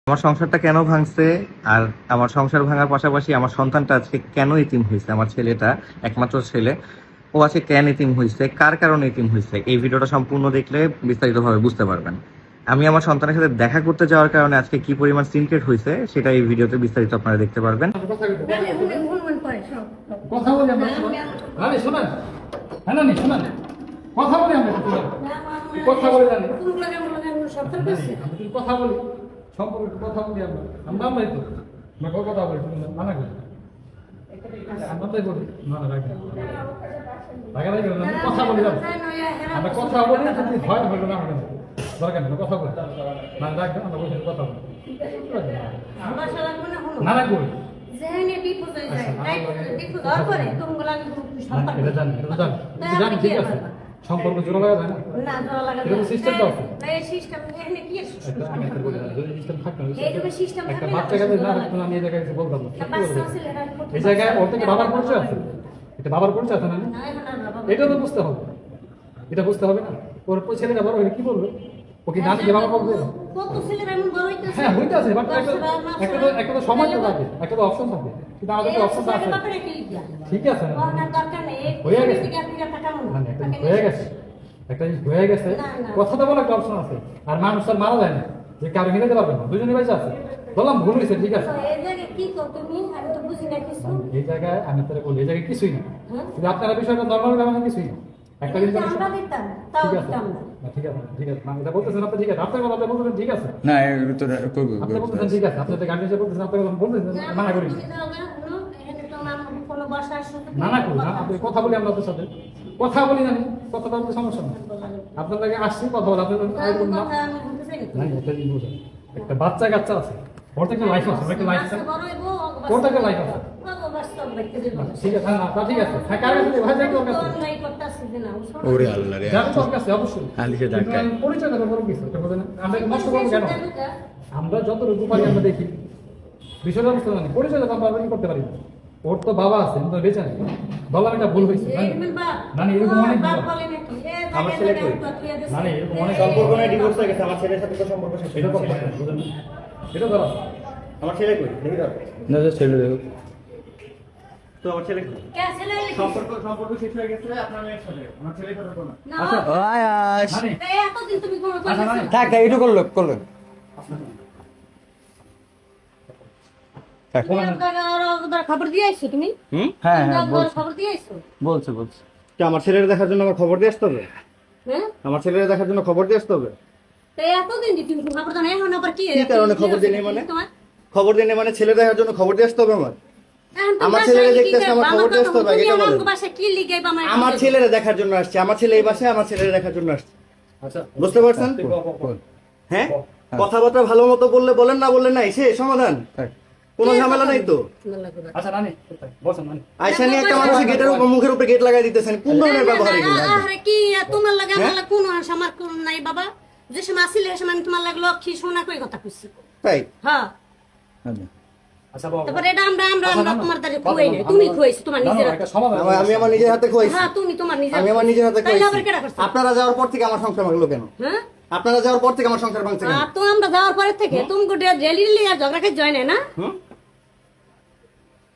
আমার সংসারটা কেন ভাঙছে আর আমার সংসার ভাঙার পাশাপাশি আমার সন্তানটা আজকে কেন এতিম হয়েছে, আমার ছেলেটা একমাত্র ছেলে, ও আজকে কেন এতিম হয়েছে, কার কারণে এতিম হয়েছে, এই ভিডিওটা সম্পূর্ণ দেখলে বিস্তারিতভাবে বুঝতে পারবেন। আমি আমার সন্তানের সাথে দেখা করতে যাওয়ার কারণে আজকে কি পরিমাণ সিনক্রেট হয়েছে সেটা এই ভিডিওতে বিস্তারিত আপনারা দেখতে পারবেন। কথা বলি আমরা রানী শোনেন, হ্যাঁ নানি শোনেন, কথা বলি আমরা কথা বলি রানী কথা বলি সম্পর্কে কথা বলি আমরা আমরাই তো আমরা কথা বলি মানা করি আমরাই করি মানা রাখি রাগারাগি করি না, কথা বলি আমরা কথা বলি যদি ভয় হলো না হবে দরকার নেই কথা বলি না রাখবেন আমরা বসে কথা বলি না না করি সম্পর্ক জোড়া লাগা যায় না সিস্টেম দাও একটা বাচ্চা কাছে না রাখতো আমি এই জায়গায় কিছু বলতাম না এই জায়গায় ওর থেকে বাবার পরিচয় আছে, এটা বাবার পরিচয় আছে না, এটা তো বুঝতে হবে, এটা বুঝতে হবে না। ওর ছেলেটা বড় হয়ে কি বলবে, ও কি নানি বাবা বলবে? হ্যাঁ হইতেছে, বাট একটা তো সময় তো থাকে, একটা তো অপশন থাকে, কিন্তু আমাদের তো অপশনটা আছে। ঠিক আছে হয়ে গেছে, হয়ে গেছে একটা জিনিস হয়ে গেছে, কথা তো বলে একটা অপশন আছে। আর মানুষ আর মারা যায় না যে কারো মিলাতে পারবে না, দুজনে বেঁচে আছে। বললাম ভুল হয়েছে, ঠিক আছে এই জায়গায় আমি তাহলে বলি এই জায়গায় কিছুই না, কিন্তু আপনারা বিষয়টা নর্মাল ব্যবহার কিছুই না। একটা জিনিস ঠিক আছে ঠিক আছে ঠিক আছে এটা বলতেছেন আপনি, ঠিক আছে আপনার কথা আপনি বলতেছেন, ঠিক আছে না আপনি বলতেছেন ঠিক আছে, আপনি গাড়ি হিসেবে বলতেছেন, আপনার কথা বলতেছেন মানা করি না না করি না, আপনি কথা বলি আমরা আপনার সাথে কথা বলি না, কথা বলতে সমস্যা না, আপনার লাগে আসছি কথা বলে আপনার একটা বাচ্চা কাচ্চা আছে, ওর তো একটা লাইফ আছে, একটা লাইফ আছে, ওর তো একটা লাইফ আছে, ঠিক আছে না ঠিক আছে হ্যাঁ কার কাছে ভাই যাই তোর কাছে ওরে আল্লাহ রে যাবে তোর কাছে অবশ্যই আলিশে ধাক্কা পরিচয় দেব বড় কিছু এটা বলেন আমরা নষ্ট করব কেন, আমরা যত রূপ পারি আমরা দেখি বিষয়টা বুঝতে পারি, পরিচয় দেব আমরা কি করতে পারি। ওর তো বাবা আছে কিন্তু বেঁচে নেই, বললাম এটা ভুল হয়েছে না এরকম অনেক আমার ছেলে কই না এরকম অনেক সম্পর্ক নাই, ডিভোর্স হয়ে গেছে, আমার ছেলের সাথে তো সম্পর্ক শেষ। এটা তো বুঝেন এটা ধরো আমার ছেলে কই দেখি দাও না ছেলে দেখো তো আমার ছেলে কই সম্পর্ক শেষ হয়ে গেছে আপনার মেয়ের সাথে, আমার ছেলে কথা বলো না। আচ্ছা আয়াস এতদিন তুমি কোনো থাক থাক একটু করলো খবর দিয়ে আইছো তুমি? হ্যাঁ খবর দিয়ে আইছো? বলছে তো আমার ছেলের দেখার জন্য আমার খবর দিয়ে আসতে হবে, হ্যাঁ আমার ছেলের দেখার জন্য খবর দিয়ে আসতে হবে। তো এতদিন তুমি খবর দাও না, এখন আবার কি কারণে খবর দিয়ে নেই মানে খবর দিয়ে নেই মানে ছেলে দেখার জন্য খবর দিয়ে আসতে হবে আমার ছেলেরা দেখতেছে, আমার খবর দিয়ে আসতে হবে, এটা বলেন। আমার ছেলেরা দেখার জন্য আসছে, আমার ছেলে এই বাসায় আমার ছেলেরা দেখার জন্য আসছে। আচ্ছা বুঝতে পারছেন? হ্যাঁ কথাবার্তা ভালো মতো বললে বলেন, না বললে নাই, সে সমাধান, কোনো ঝামেলা নাই তো। আচ্ছা রানী বসেন রানী আয়সা নিয়ে একটা মানুষের গেটের উপর মুখের উপরে গেট লাগাই দিতেছেন, কোন ধরনের ব্যবহার এগুলো? আরে কি তোমার লাগা আমার কোন আমার কোন নাই বাবা, যে সময় আসিলে সে আমি তোমার লাগলো লক্ষ্মী সোনা কই কথা কইছি তাই হ্যাঁ। আচ্ছা বাবা তারপরে এটা আমরা তোমার দ্বারা খুয়াই না, তুমি খুয়াইছো তোমার নিজের হাতে। আমি আমার নিজের হাতে খুয়াইছি, হ্যাঁ তুমি তোমার নিজের আমি আমার নিজের হাতে তাইলে আবার খুয়াইছি। কেডা করছে? আপনারা যাওয়ার পর থেকে আমার সংসার ভাঙলো কেন? হ্যাঁ আপনারা যাওয়ার পর থেকে আমার সংসার ভাঙছে কেন? আর তো আমরা যাওয়ার পরে থেকে তুমি ডেলি আর ঝগড়া খাই জয় না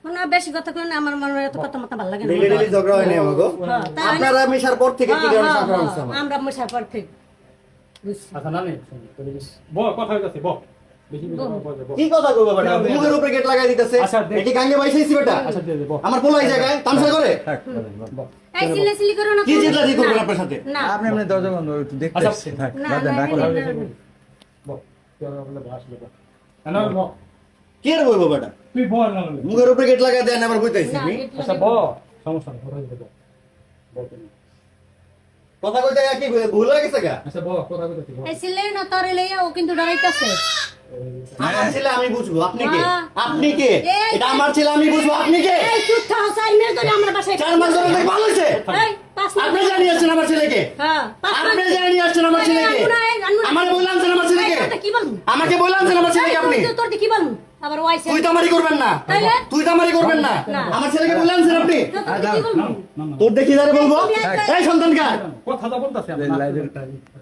মানে বেশি কথা কই না, আমার মনে এত কথা মত ভালো লাগে না। ডেলি ঝগড়া হয় না আমাগো, আপনারা মিশার পর থেকে কি ধরনের সংসার ভাঙছে আমার? আমরা মিশার পর থেকে আচ্ছা নানি বল কথা হইতাছে বল কি কথা কই বাবা, মুখের উপরে গেট লাগাই দিতেছে, এটি গাঙ্গে বাইসাইছি বেটা। আচ্ছা দিয়ে দে বল আমার পোলা এই জায়গায় তামসা করে, এই সিলি করো না, কি জিতলাজি করবেন আপনার সাথে? না আপনি দরজা বন্ধ একটু দেখতে থাক না বল তুই বলে ভাষ লে না বল কি রে বলবো বেটা, তুই বল না মুখের উপরে গেট লাগাই দেন আবার কইতাইছি তুমি। আচ্ছা বল সমস্যা নেই কথা হইতে বল কথা কইতে কি ভুল হয়ে গেছে গা? আচ্ছা বল কথা হইতে বল এই সিলে না তোরে লইয়া ও কিন্তু ডরাইতাছে। আমার ছেলে আমি বুঝবো, আপনি কে? আপনি কে? এটা আমার ছেলে আমি বুঝবো, আপনি কে? এই চুপ থাও, সাই মেরে ধরে আমরা বাসায় 4 মাস ধরে দেখে ভালো হইছে। এই 5 মাস আপনি জানি আসছেন আমার ছেলেকে, হ্যাঁ 5 মাস আপনি জানি আসছেন আমার ছেলেকে, আমার বললাম যে আমার ছেলেকে, কি বলবো আমাকে বললাম যে আমার ছেলেকে আপনি, তোর কি বলবো আবার ওয়াইছে তুই তো আমারই করবেন না, তুই তো আমারই করবেন না, আমার ছেলেকে বললাম যে আপনি, তোর দেখি যারে বলবো, এই সন্তান কার? কথা তো বলতাছি আমরা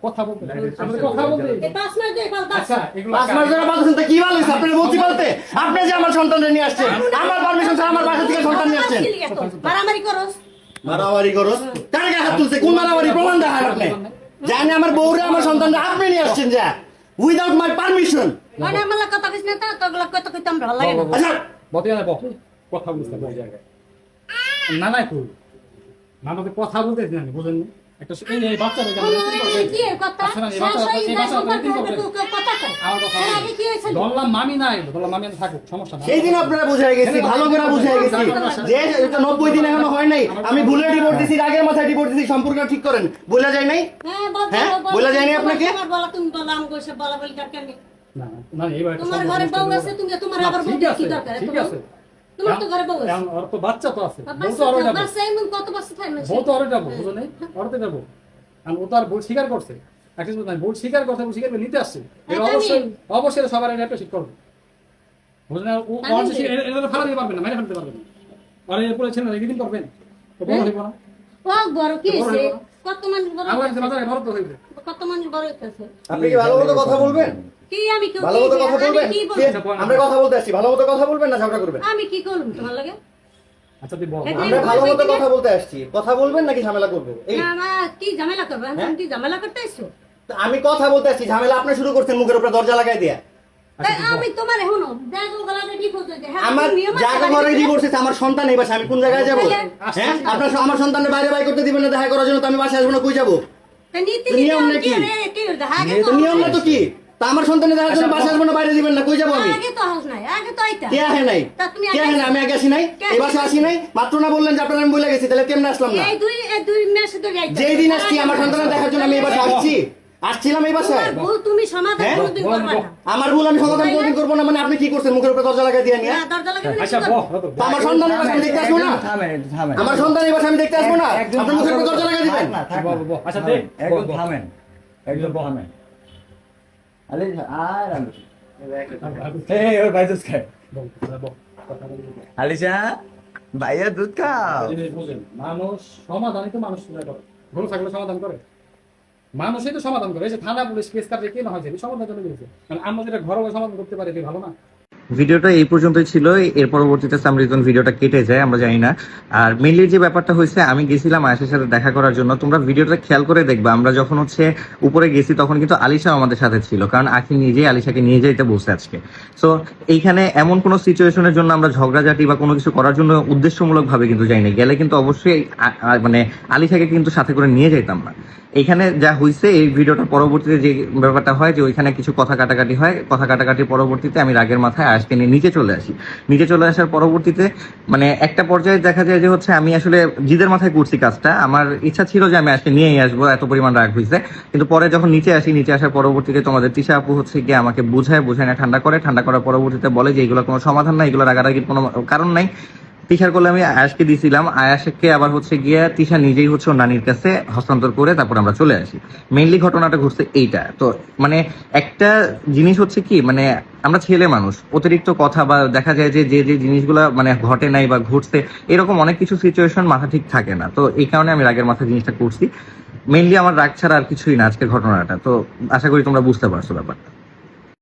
কথা বলতে আমরা কথা বলতে এই 5 মাস ধরে আচ্ছা এগুলো 5 মাস ধরে বাঁধছেন তো কি ভালো হইছে আপনারা বলছি বলতে আপনি যে আমার সন্তানদের নিয়ে আসছেন আমার পারমিশন ছাড়া আমার বাসা থেকে সন্তান নিয়ে আসছেন মারামারি করস মারামারি করো কার গায়ে হাত তুলছে কোন মারামারি প্রমাণ দেখান আপনি জানি আমার বউরে আমার সন্তানরা আপনি নিয়ে আসছেন যা উইদাউট মাই পারমিশন মানে আমার কথা কইছ না তো তোগুলা কথা কইতাম ভালো লাগে না আচ্ছা বতিয়া না বক কথা বুঝতে ওই জায়গায় না না একটু না তো কথা বলতে না বুঝেন না একটা এই বাচ্চাটা কি এর কথা কথা কই আমার কথা আগে কি হইছিল বললাম মামি নাই বললাম মামি থাকুক সমস্যা না সেই দিন আপনারা বুঝাই গেছি ভালো করে বুঝাই গেছি যে এটা 90 দিন এখনো হয় নাই আমি ভুলে ডিভোর্স দিছি আগের মাথায় ডিভোর্স দিছি সম্পর্কটা ঠিক করেন বলা যায় নাই হ্যাঁ বলা যায়নি আপনাকে তোমার বলা তুমি বলা আমি কইছে বলা বলি কার কেন না না এইবার তোমার ঘরে বউ আছে তুমি তোমার আবার বউ কি দরকার ঠিক আছে তোমার তো ঘরে বউ আছে আর তো বাচ্চা তো আছে বউ তো আরো যাবে বাচ্চা এমন কত বাচ্চা থাকে না বউ তো আরো যাবো বুঝো নাই আরো যাবো আর ও তো আর ভুল স্বীকার করছে একটা কথা ভুল স্বীকার করতে ভুল স্বীকার করে নিতে আসছে অবশ্যই অবশ্যই সবার এটা অ্যাপ্রিশিয়েট করবে বুঝলেন ও অবশ্যই এটা ফেলা দিতে পারবে না মেরে ফেলতে পারবে না আর এরপরে ছেলে রেখে দিন করবেন তো বড় হইব না ও বড় কি হইছে কত মানুষ বড় আমার কাছে বাজারে বড় তো হইবে কত মানুষ বড় হইতাছে আপনি কি ভালো মতো কথা বলবেন কি আমি কি ভালো মতো কথা বলবেন কি বলবো আমরা কথা বলতে আসছি ভালো মতো কথা বলবেন না ঝগড়া করবেন আমি কি করব তোমার লাগে আচ্ছা তুই বল আমরা ভালো মতো কথা বলতে আসছি কথা বলবেন নাকি ঝামেলা করবো এই না মা কি ঝামেলা করবে তুমি কি ঝামেলা করতে আইছো আমি কথা বলতে আসছি ঝামেলা আপনি শুরু করছেন মুখের উপরে দরজা লাগাই দিয়া তাই আমি তোমার এখনো দেখো গলাতে কি করতে হ্যাঁ আমার জায়গা ঘরে ডিভোর্স হয়েছে আমার সন্তান এই বাসায় আমি কোন জায়গায় যাবো হ্যাঁ আপনার আমার সন্তানের বাইরে বাই করতে দিবেন না দেখা করার জন্য তো আমি বাসায় আসবো না কই যাবো নীতি নিয়ম নাকি? কি আগে তো নিয়ম না তো কি তা আমার সন্তানের দেখার জন্য বাসায় আসবো না বাইরে দিবেন না কই যাবো আমি আগে তো হাস নাই আগে তো আইতা কে আহে নাই তা তুমি কে আহে নাই আমি আগে আসি নাই এই বাসায় আসি নাই মাত্র না বললেন যে আপনার আমি বলে গেছি তাহলে কেমনে আসলাম না এই দুই মাস ধরে আইতা যেই দিন আসছি আমার সন্তানের দেখার জন্য আমি এই বাসায় আসছি আসছিলাম এই বাসায় ভুল তুমি সমাধান হ্যাঁ? কোনদিন করবে না আমার ভুল আমি সমাধান কোনদিন করবো না মানে আপনি কি করছেন মুখের উপরে দরজা লাগাই দিয়ে নিয়ে না, দরজা লাগাবে না, আচ্ছা কি করবে? বল তা আমার সন্তানের বাসায় আমি দেখতে আসবো না থামেন থামেন আমার সন্তানের বাসায় আমি দেখতে আসবো না আপনার মুখের উপরে দরজা লাগাই দিবেন বল আচ্ছা দেখ একদম থামেন একদম থামেন আরে আর আমি এই ওর ভাই দুধ খায় আলিশা ভাইয়া দুধ খাও মানুষ সমাধানই তো মানুষ করে ভুল থাকলে সমাধান করে মানুষই তো সমাধান করে এই যে থানা পুলিশ কেস কাটে কে না হয়েছে সমাধান জন্য দিয়েছে মানে আমরা যেটা ঘরোয়া সমাধান করতে পারি এটা ভালো না ভিডিওটা এই পর্যন্তই ছিল। এর পরবর্তীতে সাম রিজন ভিডিওটা কেটে যায়, আমরা জানি না। আর মেইনলি যে ব্যাপারটা হয়েছে, আমি গেছিলাম আয়েশার সাথে দেখা করার জন্য। তোমরা ভিডিওটা খেয়াল করে দেখবা, আমরা যখন উপরে গেছি তখন কিন্তু আলিশা আমাদের সাথে ছিল, কারণ আখি নিজেই আলিশাকে নিয়ে যাইতে বলছে আজকে। সো এইখানে এমন কোনো সিচুয়েশনের জন্য আমরা ঝগড়াঝাটি বা কোনো কিছু করার জন্য উদ্দেশ্যমূলক ভাবে কিন্তু যাইনি। গেলে কিন্তু অবশ্যই মানে আলিশাকে কিন্তু সাথে করে নিয়ে যাইতাম না। এখানে যা হয়েছে, এই ভিডিওটার পরবর্তীতে যে ব্যাপারটা হয় যে ওইখানে কিছু কথা কাটাকাটি হয়, কথা কাটাকাটির পরবর্তীতে আমি রাগের মাথায় আজকে নিয়ে নিচে চলে আসি। নিচে চলে আসার পরবর্তীতে মানে একটা পর্যায়ে দেখা যায় যে আমি আসলে জিদের মাথায় করছি কাজটা। আমার ইচ্ছা ছিল যে আমি আজকে নিয়েই আসবো, এত পরিমাণ রাগ হয়েছে। কিন্তু পরে যখন নিচে আসি, নিচে আসার পরবর্তীতে তোমাদের তিশা আপু গিয়ে আমাকে বোঝায় না, ঠান্ডা করার পরবর্তীতে বলে যে এগুলো কোনো সমাধান নাই, এগুলো রাগারাগির কোনো কারণ নাই। তিশার করলে আমি আয়াসকে দিছিলাম, আয়াসকে আবার গিয়ে তিশা নিজেই ওর নানির কাছে হস্তান্তর করে তারপর আমরা চলে আসি। মেইনলি ঘটনাটা ঘটছে এইটা। তো মানে একটা জিনিস কি, মানে আমরা ছেলে মানুষ, অতিরিক্ত কথা বা দেখা যায় যে যে জিনিসগুলো মানে ঘটে নাই বা ঘটছে, এরকম অনেক কিছু সিচুয়েশন মাথা ঠিক থাকে না। তো এই কারণে আমি রাগের মাথা জিনিসটা করছি। মেইনলি আমার রাগ ছাড়া আর কিছুই না আজকের ঘটনাটা। তো আশা করি তোমরা বুঝতে পারছো ব্যাপারটা।